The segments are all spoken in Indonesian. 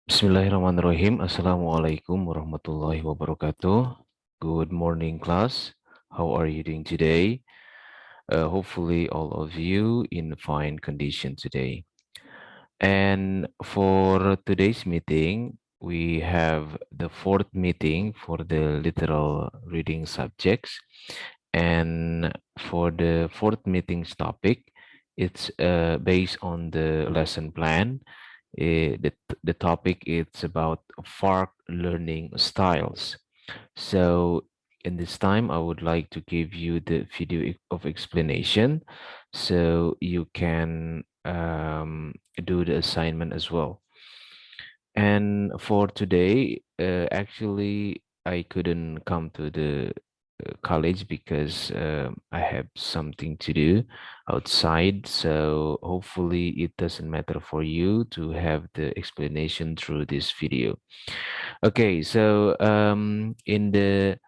Bismillahirrahmanirrahim. Assalamualaikum warahmatullahi wabarakatuh. Good morning, class. How are you doing today? Hopefully, all of you in fine condition today. And for today's meeting, we have the fourth meeting for the literal reading subjects. And for the fourth meeting's topic, it's based on the lesson plan. The topic is about FARC learning styles. So in this time, I would like to give you the video of explanation so you can do the assignment as well. And for today, actually, I couldn't come to the college because I have something to do outside. So hopefully it doesn't matter for you to have the explanation through this video. Okay, so in the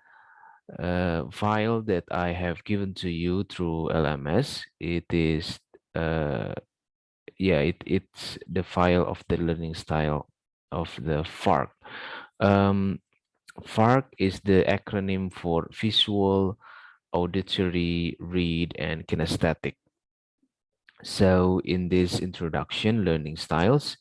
file that I have given to you through LMS, it is uh, it's the file of the learning style of the FARC. Um, FARC is the acronym for visual, auditory, read, and kinesthetic. So in this introduction, learning styles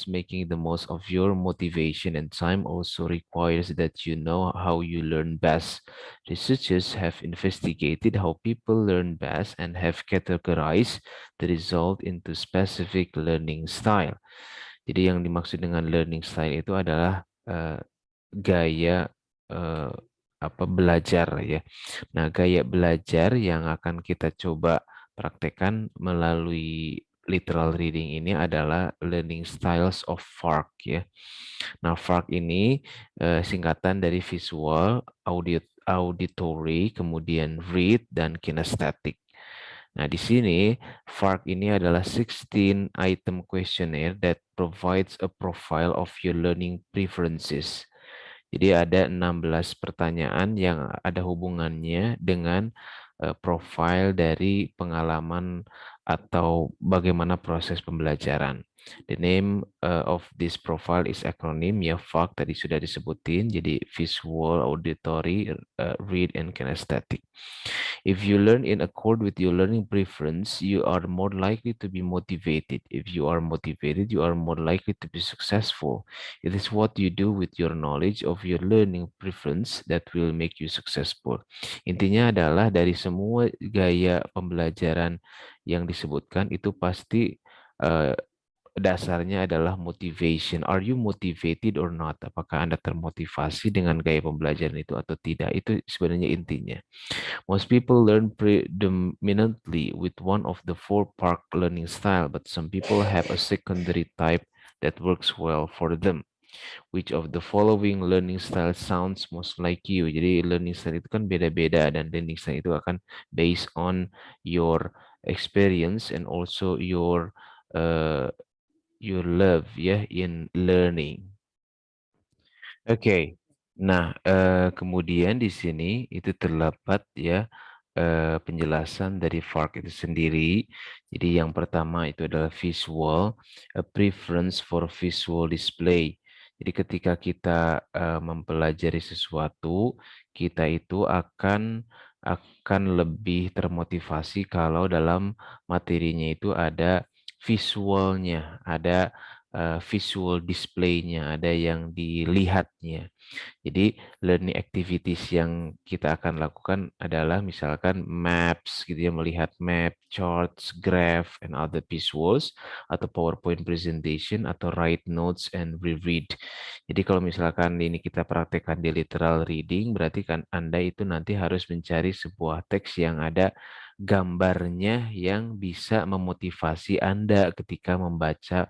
making the most of your motivation and time also requires that you know how you learn best. Researchers have investigated how people learn best and have categorized the result into specific learning style. Jadi yang dimaksud dengan learning style itu adalah gaya eh, belajar ya. Nah, gaya belajar yang akan kita coba praktekkan melalui literal reading ini adalah learning styles of FARC ya. Nah, FARC ini singkatan dari visual, auditory, kemudian read dan kinesthetic. Nah, di sini FARC ini adalah 16 item questionnaire that provides a profile of your learning preferences. Jadi ada 16 pertanyaan yang ada hubungannya dengan profil dari pengalaman atau bagaimana proses pembelajaran. The name of this profile is acronym ya, FARC tadi sudah disebutin, jadi visual, auditory, read, and kinesthetic. If you learn in accord with your learning preference, you are more likely to be motivated. If you are motivated, you are more likely to be successful. It is what you do with your knowledge of your learning preference that will make you successful. Intinya adalah dari semua gaya pembelajaran yang disebutkan itu pasti uh, dasarnya adalah motivation. Are you motivated or not? Apakah Anda termotivasi dengan gaya pembelajaran itu atau tidak? Itu sebenarnya intinya. Most people learn predominantly with one of the four park learning style, but some people have a secondary type that works well for them. Which of the following learning style sounds most like you? Jadi learning style itu kan beda-beda dan learning style itu akan based on your experience and also uh, your love ya in learning. Oke. Nah, kemudian di sini itu terdapat ya penjelasan dari FARC itu sendiri. Jadi yang pertama itu adalah visual, a preference for visual display. Jadi ketika kita mempelajari sesuatu, kita itu akan lebih termotivasi kalau dalam materinya itu ada visualnya, ada visual display-nya, ada yang dilihatnya. Jadi learning activities yang kita akan lakukan adalah misalkan maps gitu ya, melihat map, charts, graph, and other visuals, atau PowerPoint presentation, atau write notes and reread. Jadi kalau misalkan ini kita praktekkan di literal reading, berarti kan Anda itu nanti harus mencari sebuah teks yang ada gambarnya yang bisa memotivasi Anda ketika membaca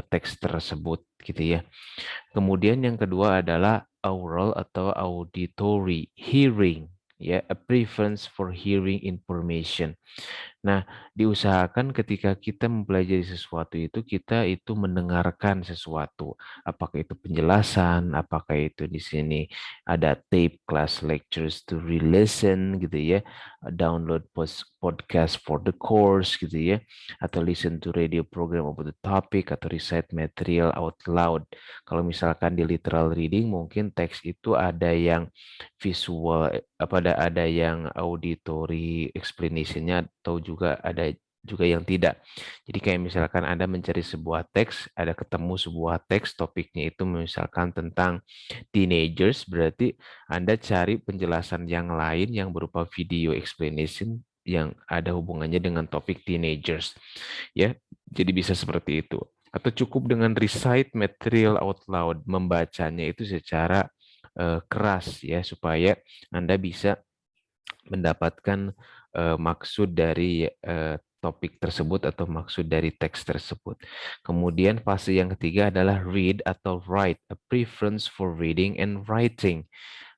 teks tersebut gitu ya. Kemudian yang kedua adalah aural atau auditory, hearing, ya, a preference for hearing information. Nah, diusahakan ketika kita mempelajari sesuatu itu, kita itu mendengarkan sesuatu. Apakah itu penjelasan, apakah itu di sini ada tape class lectures to re-listen gitu ya, download podcast for the course gitu ya, atau listen to radio program about the topic, atau recite material out loud. Kalau misalkan di literal reading, mungkin teks itu ada yang visual, ada yang auditory explanation-nya, atau juga ada juga yang tidak. Jadi kayak misalkan Anda mencari sebuah teks, ada ketemu sebuah teks, topiknya itu misalkan tentang teenagers, berarti Anda cari penjelasan yang lain yang berupa video explanation yang ada hubungannya dengan topik teenagers. Ya, jadi bisa seperti itu. Atau cukup dengan recite material out loud, membacanya itu secara keras ya, supaya Anda bisa mendapatkan maksud dari topik tersebut atau maksud dari teks tersebut. Kemudian fase yang ketiga adalah read atau write, a preference for reading and writing.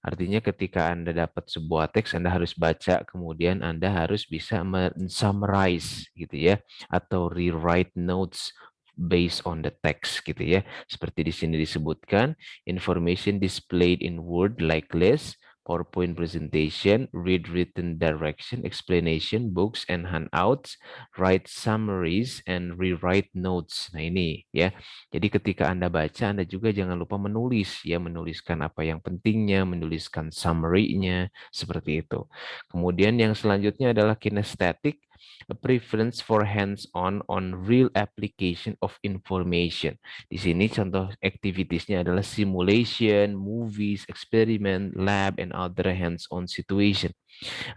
Artinya ketika Anda dapat sebuah teks, Anda harus baca, kemudian Anda harus bisa summarize gitu ya, atau rewrite notes based on the text gitu ya. Seperti di sini disebutkan, information displayed in word like list, PowerPoint presentation, read written direction, explanation, books and handouts, write summaries and rewrite notes. Nah ini ya. Jadi ketika Anda baca, Anda juga jangan lupa menulis ya, menuliskan apa yang pentingnya, menuliskan summary-nya, seperti itu. Kemudian yang selanjutnya adalah kinesthetic, a preference for hands-on on real application of information. Di sini contoh activitiesnya adalah simulation, movies, experiment, lab, and other hands-on situation.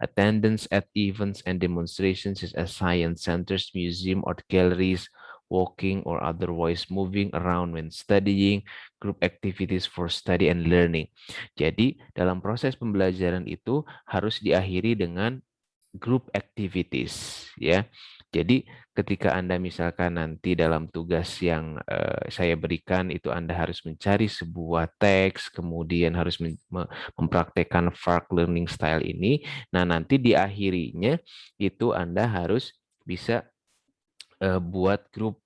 Attendance at events and demonstrations such as science centers, museum, art galleries, walking or otherwise moving around when studying, group activities for study and learning. Jadi, dalam proses pembelajaran itu harus diakhiri dengan group activities ya. Jadi ketika Anda misalkan nanti dalam tugas yang saya berikan itu Anda harus mencari sebuah teks, kemudian harus mempraktekkan FARC learning style ini. Nah, nanti di akhirinya itu Anda harus bisa buat grup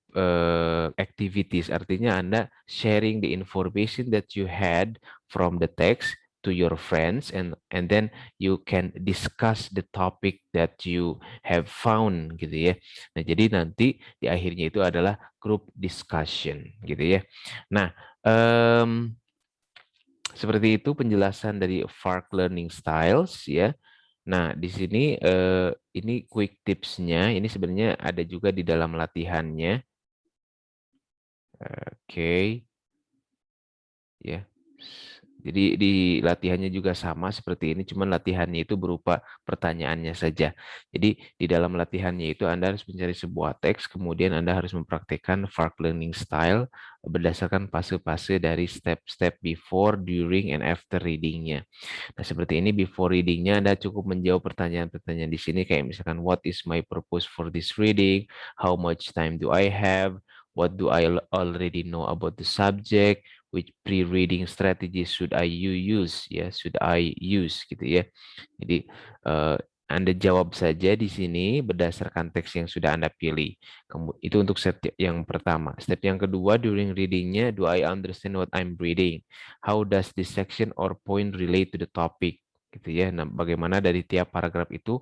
activities. Artinya Anda sharing the information that you had from the text to your friends, and then you can discuss the topic that you have found gitu ya. Nah, jadi nanti di akhirnya itu adalah group discussion gitu ya. Nah, seperti itu penjelasan dari FARC Learning Styles ya. Nah, di sini ini quick tipsnya. Ini sebenarnya ada juga di dalam latihannya. Oke, ya. Jadi di latihannya juga sama seperti ini, cuman latihannya itu berupa pertanyaannya saja. Jadi di dalam latihannya itu Anda harus mencari sebuah teks, kemudian Anda harus mempraktikkan FARC learning style berdasarkan fase-fase dari step-step before, during, and after readingnya. Nah, seperti ini before readingnya Anda cukup menjawab pertanyaan-pertanyaan di sini kayak misalkan what is my purpose for this reading, how much time do I have, what do I already know about the subject, which pre-reading strategies should I use ya, should I use gitu ya. Jadi Anda jawab saja di sini berdasarkan teks yang sudah Anda pilih. Itu untuk step yang pertama. Step yang kedua, during readingnya, do I understand what I'm reading? How does this section or point relate to the topic? Gitu ya. Nah, bagaimana dari tiap paragraf itu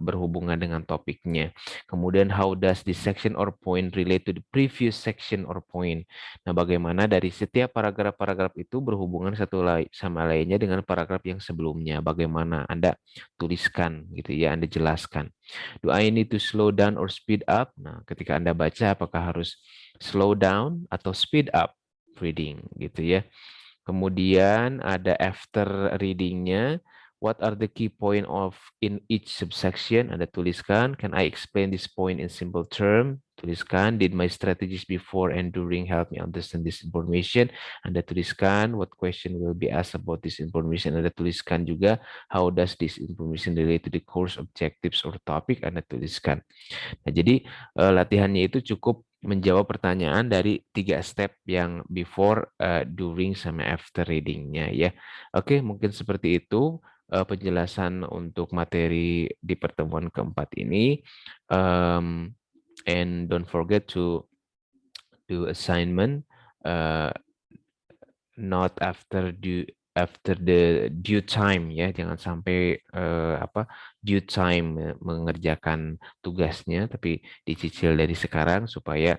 berhubungan dengan topiknya. Kemudian how does this section or point relate to the previous section or point? Nah, bagaimana dari setiap paragraf-paragraf itu berhubungan satu sama lainnya dengan paragraf yang sebelumnya? Bagaimana Anda tuliskan gitu ya, Anda jelaskan. Do I need to slow down or speed up? Nah, ketika Anda baca apakah harus slow down atau speed up reading gitu ya. Kemudian ada after readingnya. What are the key point of in each subsection? Anda tuliskan. Can I explain this point in simple term? Tuliskan. Did my strategies before and during help me understand this information? Anda tuliskan. What question will be asked about this information? Anda tuliskan juga. How does this information relate to the course objectives or topic? Anda tuliskan. Nah, jadi latihannya itu cukup menjawab pertanyaan dari 3 step yang before, during, sama after readingnya ya. Oke, mungkin seperti itu. penjelasan untuk materi di pertemuan keempat ini. Um, and don't forget to do assignment uh, not after the due time ya, jangan sampai due time mengerjakan tugasnya, tapi dicicil dari sekarang supaya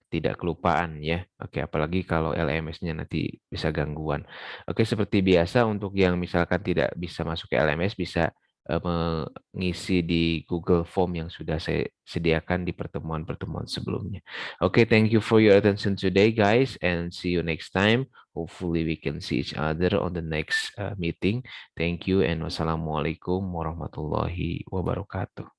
tidak kelupaan ya. Oke, apalagi kalau LMS-nya nanti bisa gangguan. Oke, seperti biasa untuk yang misalkan tidak bisa masuk ke LMS bisa mengisi di Google Form yang sudah saya sediakan di pertemuan-pertemuan sebelumnya. Oke, thank you for your attention today guys, and see you next time. Hopefully we can see each other on the next meeting. Thank you and wassalamualaikum warahmatullahi wabarakatuh.